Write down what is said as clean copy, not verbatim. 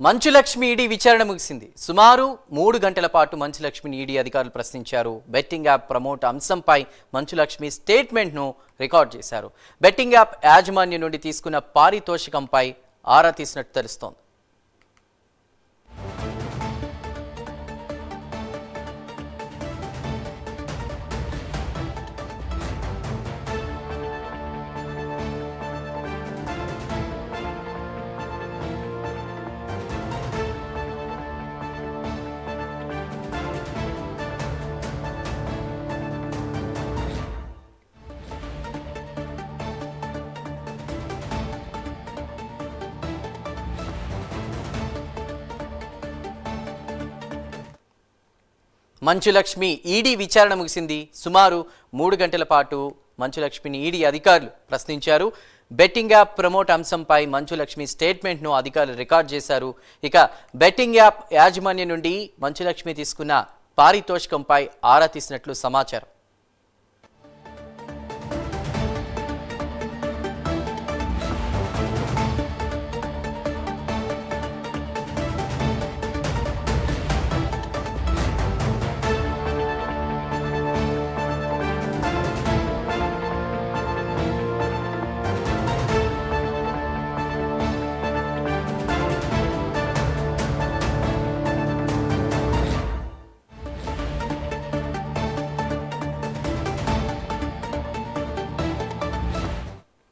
Manchu Lakshmi ED విచారణ ముగిసింది. సుమారు 3 గంటల పాటు మంచులక్ష్మిని ఈడీ అధికారులు ప్రశ్నించారు. బెట్టింగ్ యాప్ ప్రమోట్ అంశంపై మంచులక్ష్మి స్టేట్మెంట్ను రికార్డ్ చేశారు. బెట్టింగ్ యాప్ యాజమాన్యం నుండి తీసుకున్న పారితోషికంపై ఆరా తీసినట్టు తెలుస్తోంది. మంచులక్ష్మి ఈడీ విచారణ ముగిసింది. సుమారు 3 గంటల పాటు మంచులక్ష్మిని ఈడీ అధికారులు ప్రశ్నించారు. బెట్టింగ్ యాప్ ప్రమోట్ అంశంపై మంచులక్ష్మి స్టేట్మెంట్ను అధికారులు రికార్డ్ చేశారు. ఇక బెట్టింగ్ యాప్ యాజమాన్యం నుండి మంచులక్ష్మి తీసుకున్న పారితోషికంపై ఆరా తీసినట్లు సమాచారం.